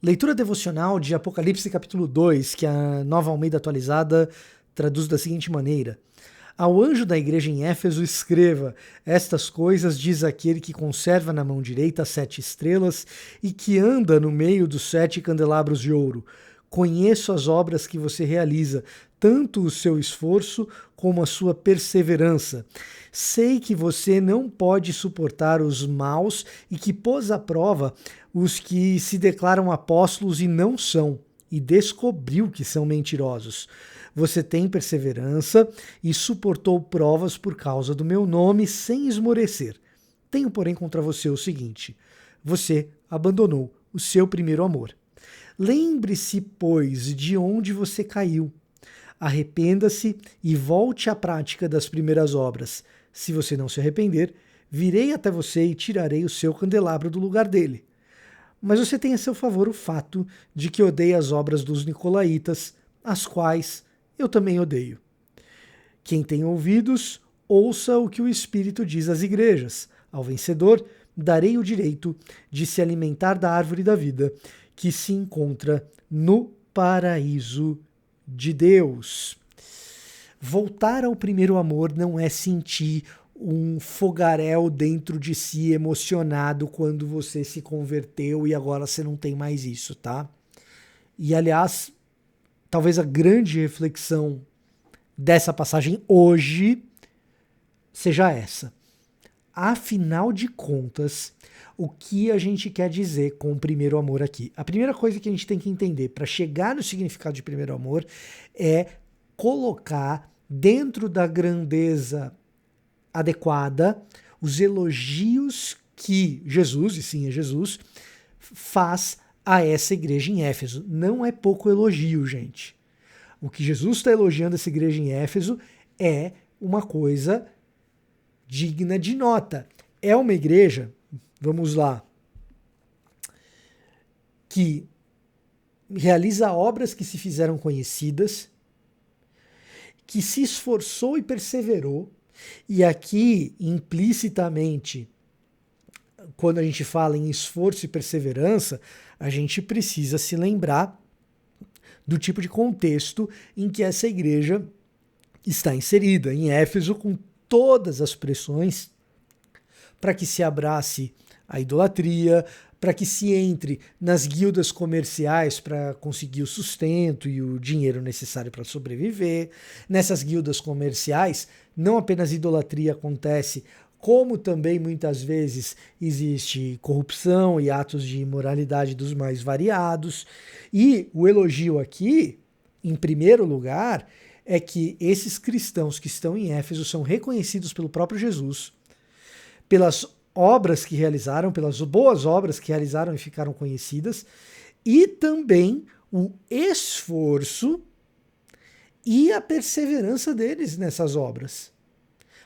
Leitura devocional de Apocalipse capítulo 2, que a Nova Almeida Atualizada traduz da seguinte maneira: Ao anjo da igreja em Éfeso escreva: Estas coisas diz aquele que conserva na mão direita as 7 estrelas e que anda no meio dos 7 candelabros de ouro. Conheço as obras que você realiza, tanto o seu esforço como a sua perseverança. Sei que você não pode suportar os maus e que pôs à prova os que se declaram apóstolos e não são, e descobriu que são mentirosos. Você tem perseverança e suportou provas por causa do meu nome sem esmorecer. Tenho, porém, contra você o seguinte: você abandonou o seu primeiro amor. Lembre-se, pois, de onde você caiu. Arrependa-se e volte à prática das primeiras obras. Se você não se arrepender, virei até você e tirarei o seu candelabro do lugar dele. Mas você tem a seu favor o fato de que odeia as obras dos nicolaítas, as quais eu também odeio. Quem tem ouvidos, ouça o que o Espírito diz às igrejas. Ao vencedor, darei o direito de se alimentar da árvore da vida, que se encontra no paraíso de Deus. Voltar ao primeiro amor não é sentir um fogaréu dentro de si emocionado quando você se converteu e agora você não tem mais isso, tá? E aliás, talvez a grande reflexão dessa passagem hoje seja essa. Afinal de contas, o que a gente quer dizer com o primeiro amor aqui? A primeira coisa que a gente tem que entender para chegar no significado de primeiro amor é colocar dentro da grandeza adequada os elogios que Jesus, e sim é Jesus, faz a essa igreja em Éfeso. Não é pouco elogio, gente. O que Jesus está elogiando essa igreja em Éfeso é uma coisa digna de nota. É uma igreja, vamos lá, que realiza obras que se fizeram conhecidas, que se esforçou e perseverou, e aqui, implicitamente, quando a gente fala em esforço e perseverança, a gente precisa se lembrar do tipo de contexto em que essa igreja está inserida. Em Éfeso, com todas as pressões para que se abrace a idolatria, para que se entre nas guildas comerciais para conseguir o sustento e o dinheiro necessário para sobreviver. Nessas guildas comerciais, não apenas idolatria acontece, como também muitas vezes existe corrupção e atos de imoralidade dos mais variados. E o elogio aqui, em primeiro lugar, é que esses cristãos que estão em Éfeso são reconhecidos pelo próprio Jesus, pelas obras que realizaram, pelas boas obras que realizaram e ficaram conhecidas, e também o esforço e a perseverança deles nessas obras.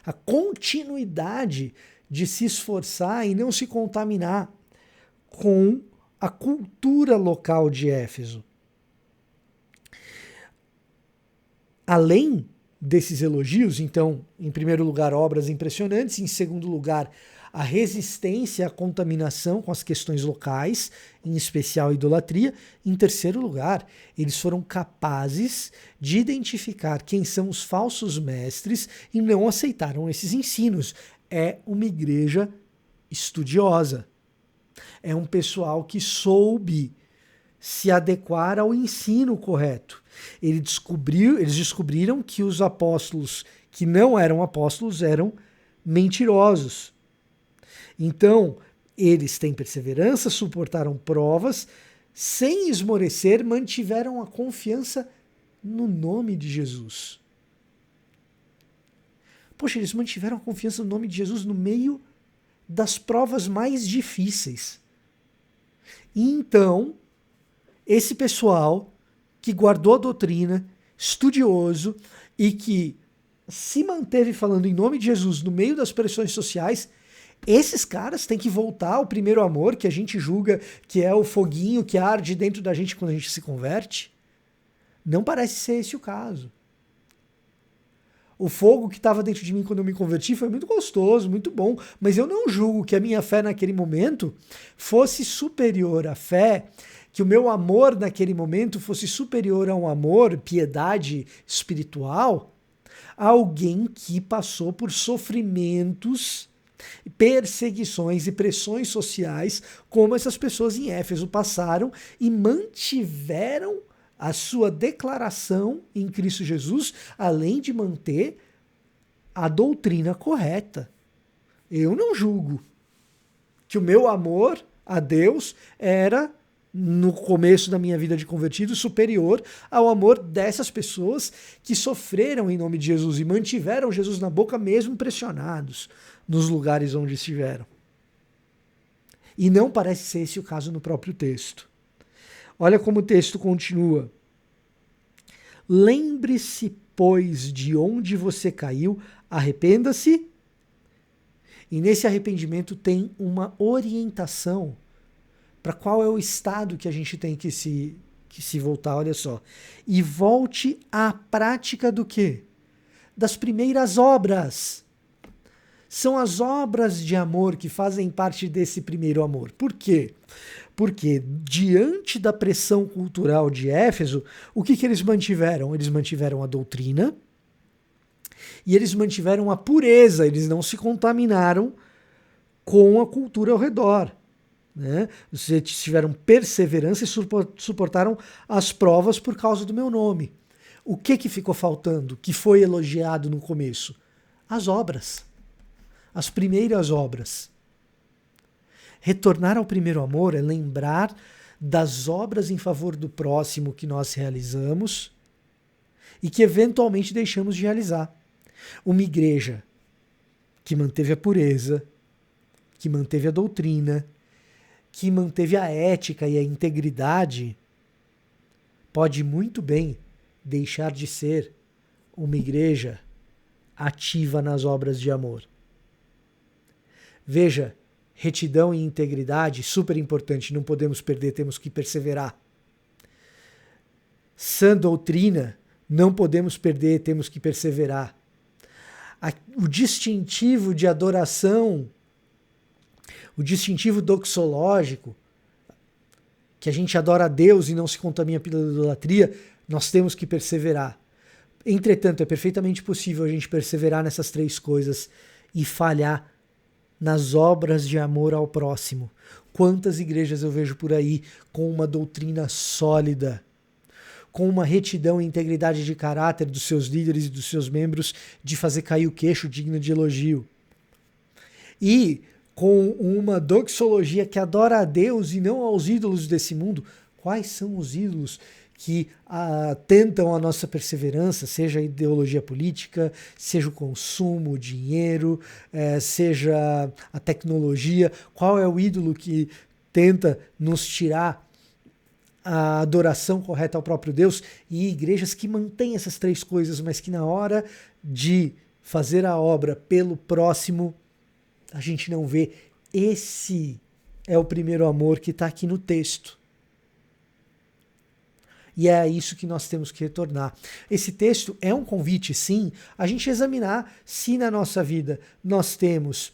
A continuidade de se esforçar e não se contaminar com a cultura local de Éfeso. Além desses elogios, então, em primeiro lugar, obras impressionantes, em segundo lugar, a resistência à contaminação com as questões locais, em especial a idolatria. Em terceiro lugar, eles foram capazes de identificar quem são os falsos mestres e não aceitaram esses ensinos. É uma igreja estudiosa. É um pessoal que soube se adequar ao ensino correto. Eles descobriram que os apóstolos que não eram apóstolos eram mentirosos. Então, eles têm perseverança, suportaram provas, sem esmorecer, mantiveram a confiança no nome de Jesus. Poxa, eles mantiveram a confiança no nome de Jesus no meio das provas mais difíceis. E então, esse pessoal que guardou a doutrina, estudioso e que se manteve falando em nome de Jesus no meio das pressões sociais, esses caras têm que voltar ao primeiro amor, que a gente julga que é o foguinho que arde dentro da gente quando a gente se converte. Não parece ser esse o caso. O fogo que estava dentro de mim quando eu me converti foi muito gostoso, muito bom, mas eu não julgo que a minha fé naquele momento fosse superior à fé que o meu amor naquele momento fosse superior a um amor, piedade espiritual, a alguém que passou por sofrimentos, perseguições e pressões sociais, como essas pessoas em Éfeso passaram e mantiveram a sua declaração em Cristo Jesus, além de manter a doutrina correta. Eu não julgo que o meu amor a Deus era, no começo da minha vida de convertido, superior ao amor dessas pessoas que sofreram em nome de Jesus e mantiveram Jesus na boca mesmo pressionados nos lugares onde estiveram. E não parece ser esse o caso no próprio texto. Olha como o texto continua. Lembre-se, pois, de onde você caiu, arrependa-se. E nesse arrependimento tem uma orientação para qual é o estado que a gente tem que se voltar, olha só. E volte à prática do quê? Das primeiras obras. São as obras de amor que fazem parte desse primeiro amor. Por quê? Porque diante da pressão cultural de Éfeso, o que eles mantiveram? Eles mantiveram a doutrina e eles mantiveram a pureza, eles não se contaminaram com a cultura ao redor. Né? Eles tiveram perseverança e suportaram as provas por causa do meu nome. O que ficou faltando, que foi elogiado no começo? As obras. As primeiras obras. Retornar ao primeiro amor é lembrar das obras em favor do próximo que nós realizamos e que eventualmente deixamos de realizar. Uma igreja que manteve a pureza, que manteve a doutrina, que manteve a ética e a integridade, pode muito bem deixar de ser uma igreja ativa nas obras de amor. Veja, retidão e integridade, super importante, não podemos perder, temos que perseverar. Sã doutrina, não podemos perder, temos que perseverar. O distintivo de adoração, o distintivo doxológico, que a gente adora a Deus e não se contamina pela idolatria, nós temos que perseverar. Entretanto, é perfeitamente possível a gente perseverar nessas três coisas e falhar nas obras de amor ao próximo. Quantas igrejas eu vejo por aí com uma doutrina sólida, com uma retidão e integridade de caráter dos seus líderes e dos seus membros de fazer cair o queixo digno de elogio. E com uma doxologia que adora a Deus e não aos ídolos desse mundo. Quais são os ídolos que tentam a nossa perseverança, seja a ideologia política, seja o consumo, o dinheiro, seja a tecnologia? Qual é o ídolo que tenta nos tirar a adoração correta ao próprio Deus? E igrejas que mantêm essas três coisas, mas que na hora de fazer a obra pelo próximo, a gente não vê. Esse é o primeiro amor que está aqui no texto. E é a isso que nós temos que retornar. Esse texto é um convite, sim, a gente examinar se na nossa vida nós temos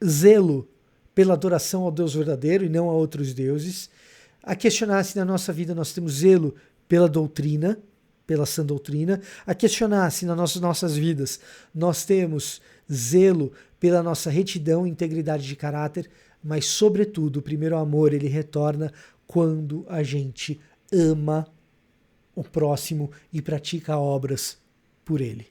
zelo pela adoração ao Deus verdadeiro e não a outros deuses, a questionar se na nossa vida nós temos zelo pela doutrina, pela sã doutrina, a questionar se nas nossas vidas nós temos zelo pela nossa retidão e integridade de caráter, mas, sobretudo, o primeiro amor, ele retorna quando a gente ama o próximo e pratica obras por ele.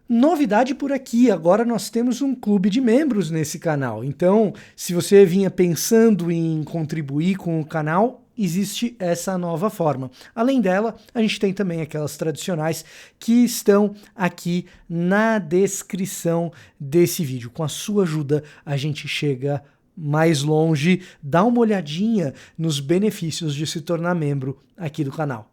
Novidade por aqui, agora nós temos um clube de membros nesse canal. Então, se você vinha pensando em contribuir com o canal, existe essa nova forma. Além dela, a gente tem também aquelas tradicionais que estão aqui na descrição desse vídeo. Com a sua ajuda, a gente chega mais longe. Dá uma olhadinha nos benefícios de se tornar membro aqui do canal.